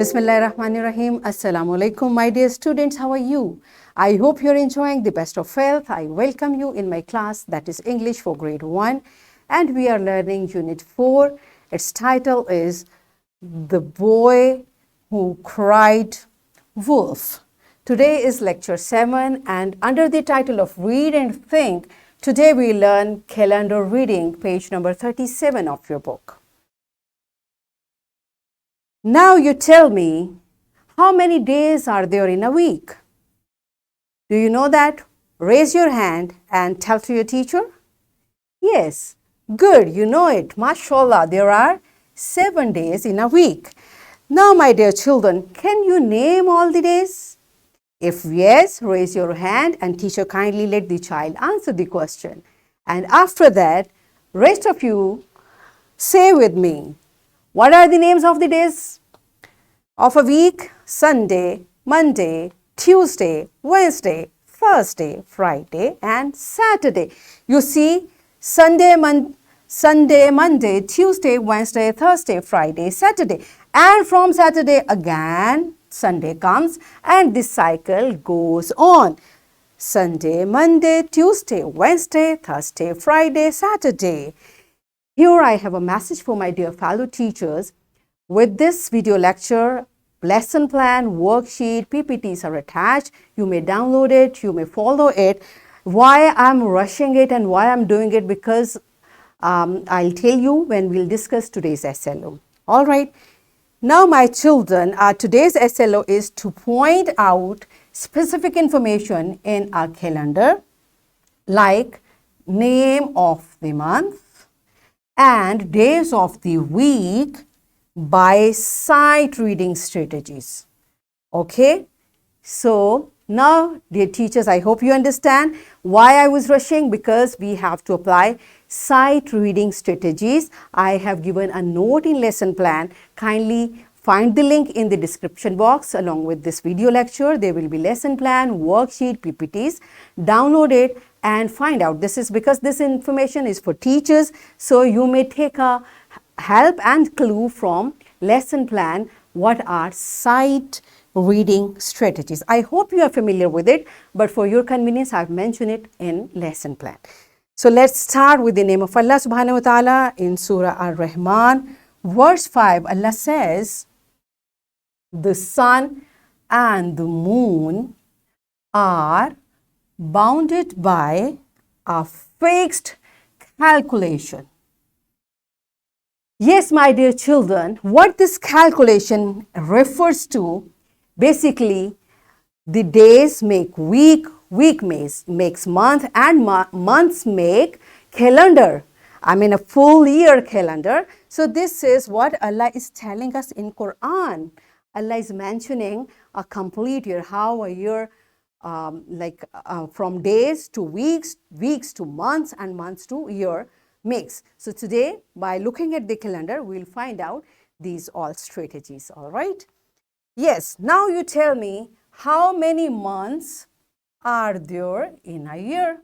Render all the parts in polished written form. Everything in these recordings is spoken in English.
Bismillahirrahmanirrahim. Assalamu alaikum, my dear students. How are you? I hope you're enjoying the best of health. I welcome you in my class, that is English for grade 1, and we are learning unit 4. Its title is The Boy Who Cried Wolf. Today is lecture 7, and under the title of Read and Think, today we learn calendar reading, page number 37 of your book. Now you tell me, how many days are there in a week? Do you know that? Raise your hand and tell to your teacher. Yes, good, you know it. Mashallah, there are 7 days in a week. Now, my dear children, can you name all the days? If yes, raise your hand and teacher kindly let the child answer the question. And after that, rest of you say with me, what are the names of the days of a week? Sunday, Monday, Tuesday, Wednesday, Thursday, Friday, and Saturday. You see, Sunday, Monday, Tuesday, Wednesday, Thursday, Friday, Saturday. And from Saturday again, Sunday comes and this cycle goes on. Sunday, Monday, Tuesday, Wednesday, Thursday, Friday, Saturday. Here I have a message for my dear fellow teachers. With this video lecture, lesson plan, worksheet, PPTs are attached. You may download it, you may follow it. Why I'm rushing it and why I'm doing it, because I'll tell you when we'll discuss today's SLO. All right. Now, my children, today's SLO is to point out specific information in our calendar, like name of the month and days of the week by sight reading strategies. Okay, so now, dear teachers, I hope you understand why I was rushing, because we have to apply sight reading strategies. I have given a note in lesson plan. Kindly find the link in the description box along with this video lecture. There will be lesson plan, worksheet, PPTs. Download it and find out. This is because this information is for teachers, so you may take a help and clue from lesson plan what are sight reading strategies. I hope you are familiar with it, but for your convenience, I've mentioned it in lesson plan. So let's start with the name of Allah subhanahu wa ta'ala in Surah Ar-Rahman. Verse 5, Allah says, the sun and the moon are bounded by a fixed calculation. Yes, my dear children, what this calculation refers to, basically, the days make week, week makes month, and months make calendar. I mean a full year calendar. So this is what Allah is telling us in Quran. Allah is mentioning a complete year, how a year from days to weeks, weeks to months, and months to year makes. So today, by looking at the calendar, we'll find out these all strategies. All right. Yes. Now you tell me, how many months are there in a year?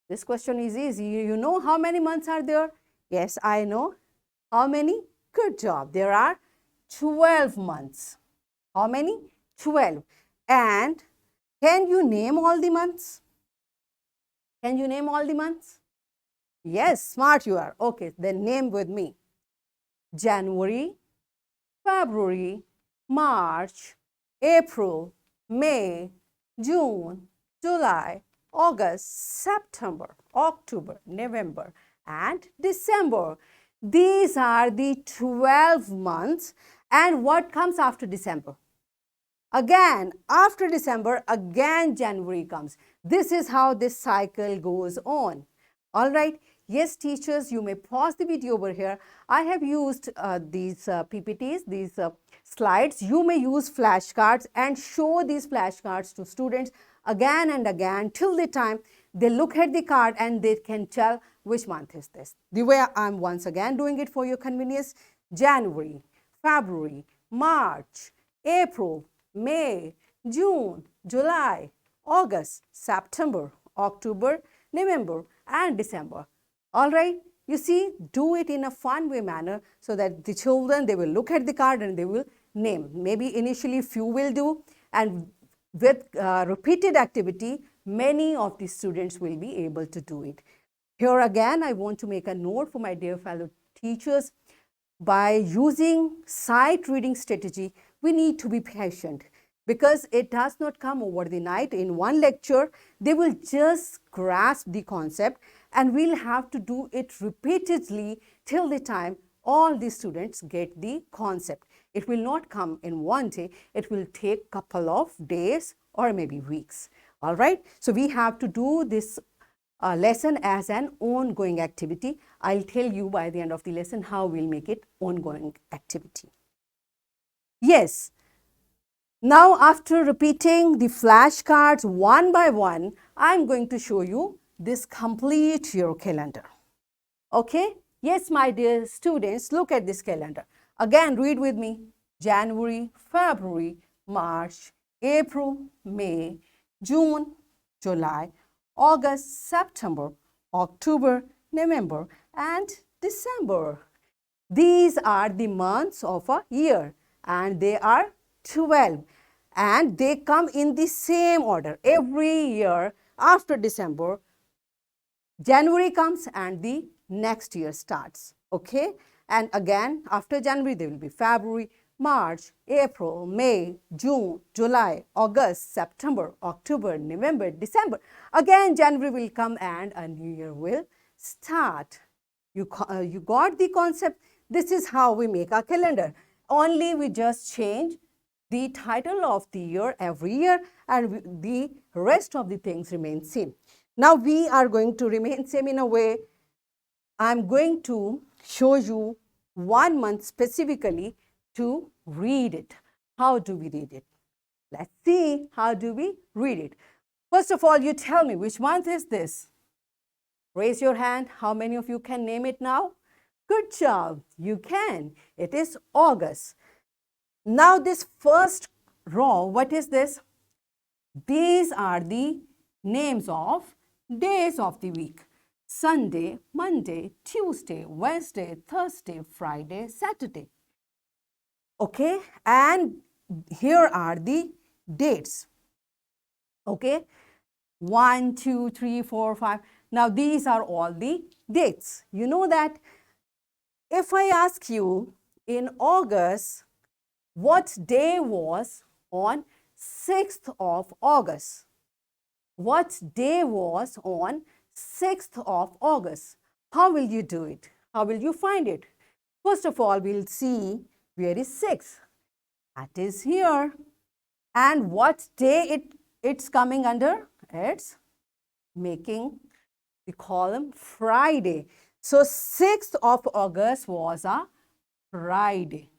This question is easy. You know how many months are there? Yes, I know. How many? Good job. There are 12 months. How many? 12. And can you name all the months? Can you name all the months? Yes, smart you are. Okay, then name with me. January, February, March, April, May, June, July, August, September, October, November, and December. These are the 12 months. And what comes after December? Again, after December, again January comes. This is how this cycle goes on. All right. Yes, teachers, you may pause the video over here. I have used these PPTs, these slides. You may use flashcards and show these flashcards to students again and again till the time they look at the card and they can tell which month is this. The way I'm once again doing it for your convenience: January, February, March, April, May, June, July, August, September, October, November, and December. All right. You see, do it in a fun way manner so that the children, they will look at the card and they will name. Maybe initially few will do, and with repeated activity, many of the students will be able to do it. Here again, I want to make a note for my dear fellow teachers. By using sight reading strategy, we need to be patient because it does not come over the night. In one lecture, they will just grasp the concept, and we'll have to do it repeatedly till the time all the students get the concept. It will not come in one day. It will take couple of days or maybe weeks. All right. So we have to do this lesson as an ongoing activity. I'll tell you by the end of the lesson how we'll make it ongoing activity. Yes. Now, after repeating the flashcards one by one, I'm going to show you this complete year calendar. Okay? Yes, my dear students, look at this calendar. Again, read with me. January, February, March, April, May, June, July, August, September, October, November, and December. These are the months of a year, and they are 12, and they come in the same order. Every year after December, January comes and the next year starts. Okay, and again after January there will be February, March, April, May, June, July, August, September, October, November, December. Again January will come and a new year will start. You got the concept? This is how we make our calendar. Only we just change the title of the year every year, and the rest of the things remain same. Now we are going to remain same in a way. I'm going to show you 1 month specifically to read it. How do we read it? Let's see, how do we read it? First of all, you tell me, which month is this? Raise your hand. How many of you can name it now? Good job. You can. It is August. Now this first row, what is this? These are the names of days of the week. Sunday, Monday, Tuesday, Wednesday, Thursday, Friday, Saturday. Okay, and here are the dates. Okay, 1, 2, 3, 4, 5. Now these are all the dates. You know that if I ask you in August, what day was on 6th of August? What day was on 6th of August? How will you do it? How will you find it? First of all, we'll see where is 6th. That is here. And what day it's coming under? It's making the column Friday. So 6th of August was a Friday.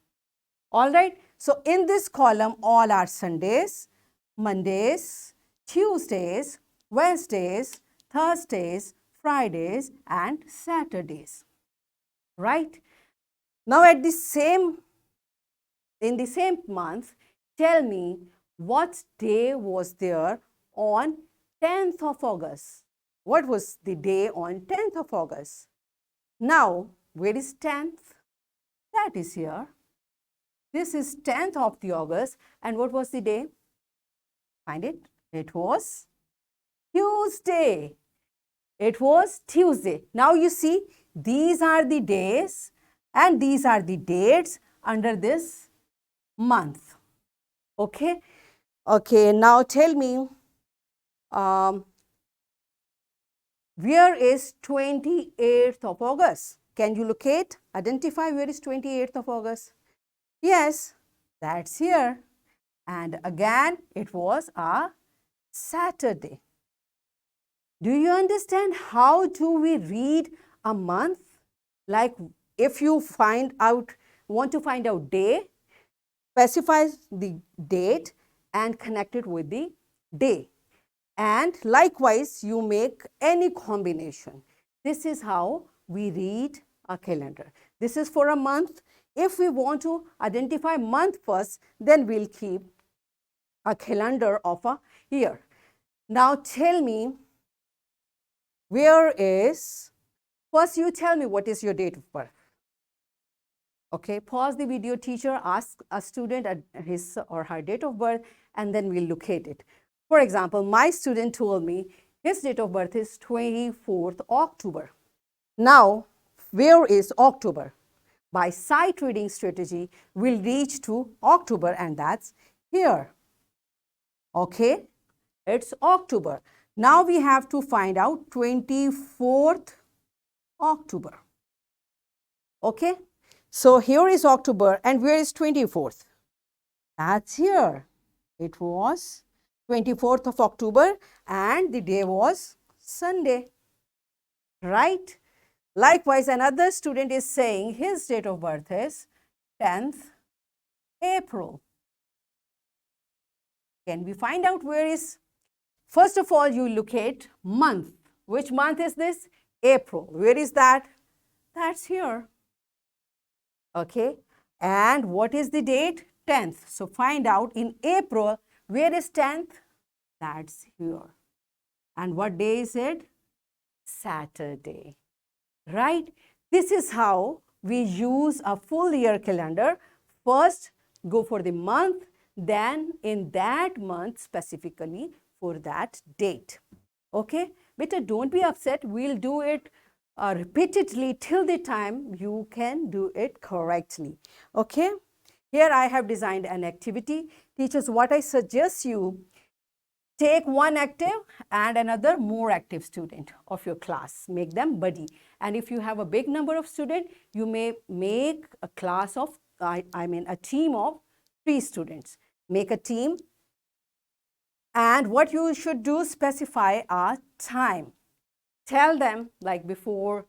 All right. So in this column, all are Sundays, Mondays, Tuesdays, Wednesdays, Thursdays, Fridays, and Saturdays. Right? Now in the same month, tell me what day was there on 10th of August. What was the day on 10th of August? Now, where is 10th? That is here. This is 10th of the August. And what was the day? Find it. It was Tuesday. It was Tuesday. Now you see, these are the days and these are the dates under this month. Okay. Okay. Now tell me, where is 28th of August? Can you locate, identify where is 28th of August? Yes, that's here. And again, it was a Saturday. Do you understand how do we read a month? Like if you want to find out day, specify the date and connect it with the day. And likewise, you make any combination. This is how we read a calendar. This is for a month. If we want to identify month first, then we'll keep a calendar of a year. Now tell me, where is First, you tell me what is your date of birth. Okay, pause the video, teacher, ask a student his or her date of birth, and then we'll locate it. For example, my student told me his date of birth is 24th October. Now, where is October? By sight reading strategy, we'll reach to October, and that's here. Okay, it's October. Now we have to find out 24th October. Okay, so here is October, and where is 24th? That's here. It was 24th of October, and the day was Sunday, right? Likewise, another student is saying his date of birth is 10th April. Can we find out where is? First of all, you locate month. Which month is this? April. Where is that? That's here. Okay. And what is the date? 10th. So find out in April, where is 10th? That's here. And what day is it? Saturday. Right? This is how we use a full year calendar. First, go for the month, then in that month specifically for that date. Okay? Better don't be upset. We'll do it repeatedly till the time you can do it correctly. Okay? Here I have designed an activity. Teachers, what I suggest you, take one active and another more active student of your class. Make them buddy. And if you have a big number of students, you may make a class of, a team of 3 students. Make a team. And what you should do, specify a time. Tell them like before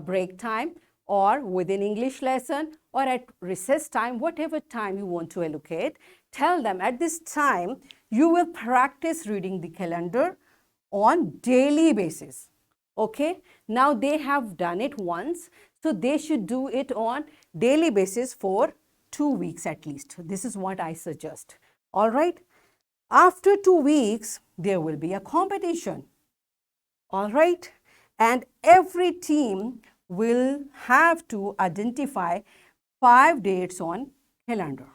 break time, or within English lesson, or at recess time, whatever time you want to allocate. Tell them at this time you will practice reading the calendar on daily basis. Okay, now they have done it once, so they should do it on daily basis for 2 weeks at least. This is what I suggest. All right, after 2 weeks there will be a competition. All right, and every team will have to identify 5 dates on calendar.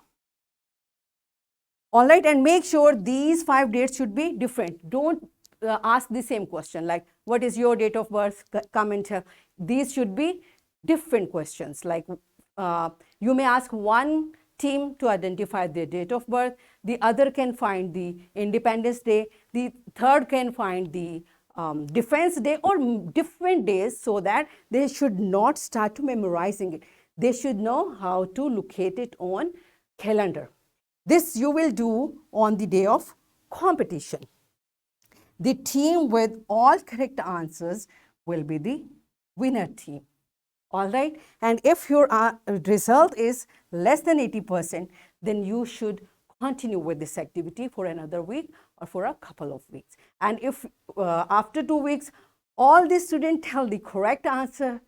All right, and make sure these 5 dates should be different. Don't ask the same question like, what is your date of birth? Come and tell. These should be different questions. Like you may ask one team to identify their date of birth, the other can find the Independence Day, the third can find the Defense Day, or different days, so that they should not start to memorizing it. They should know how to locate it on calendar. This you will do on the day of competition. The team with all correct answers will be the winner team. All right, and if your result is less than 80%, then you should continue with this activity for another week or for a couple of weeks. And if after 2 weeks all the students tell the correct answer,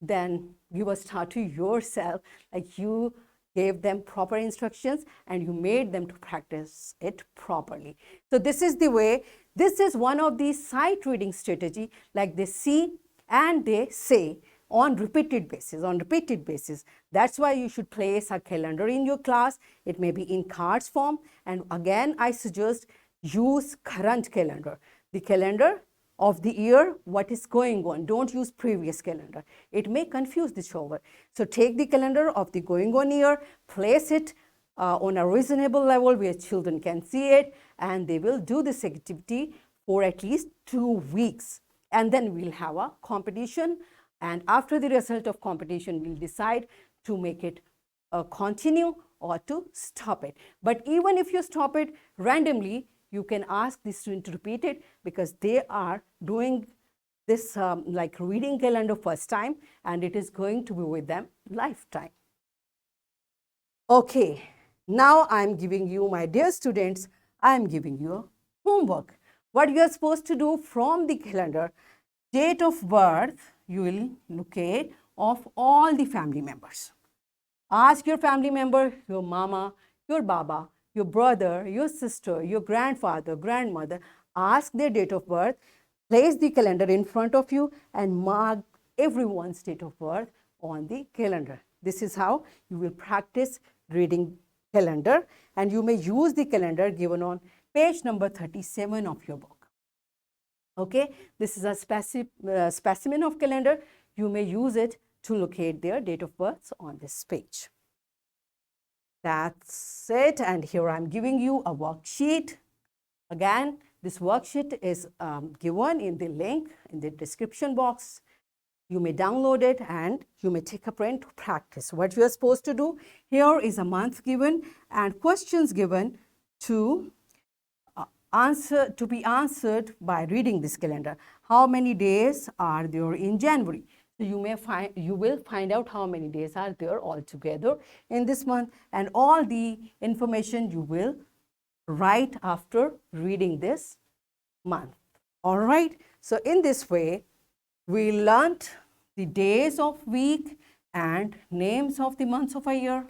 then give a star to yourself, like you gave them proper instructions and you made them to practice it properly. So this is the way. This is one of the sight reading strategy, like they see and they say on repeated basis. That's why you should place a calendar in your class. It may be in cards form, and again I suggest use current calendar, the calendar of the year, what is going on. Don't use previous calendar. It may confuse the children. So take the calendar of the going on year, place it on a reasonable level where children can see it, and they will do this activity for at least 2 weeks. And then we'll have a competition. And after the result of competition, we'll decide to make it continue or to stop it. But even if you stop it randomly, you can ask the student to repeat it, because they are doing this like reading calendar first time, and it is going to be with them lifetime. Okay, now I'm giving you, my dear students, I'm giving you homework. What you are supposed to do from the calendar, date of birth, you will locate of all the family members. Ask your family member, your mama, your baba, your brother, your sister, your grandfather, grandmother. Ask their date of birth. Place the calendar in front of you and mark everyone's date of birth on the calendar. This is how you will practice reading calendar, and you may use the calendar given on page number 37 of your book. Okay, this is a specimen of calendar. You may use it to locate their date of birth on this page. That's it, and here I'm giving you a worksheet. Again, this worksheet is given in the link in the description box. You may download it and you may take a print to practice. What you are supposed to do, here is a month given and questions given to be answered by reading this calendar. How many days are there in January? So you will find out how many days are there altogether in this month, and all the information you will write after reading this month. All right. So in this way, we learnt the days of week and names of the months of a year.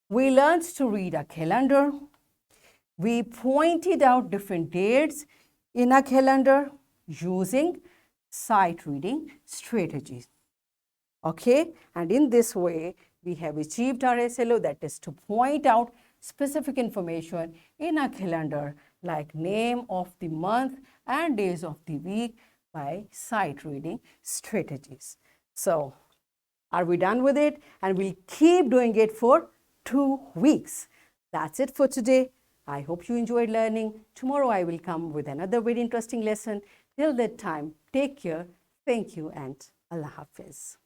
We learned to read a calendar. We pointed out different dates in a calendar using sight reading strategies. Okay, and in this way, we have achieved our SLO, that is to point out specific information in a calendar like name of the month and days of the week by sight reading strategies. So, are we done with it? And we'll keep doing it for 2 weeks. That's it for today. I hope you enjoyed learning. Tomorrow I will come with another very interesting lesson. Till that time, take care. Thank you and Allah Hafiz.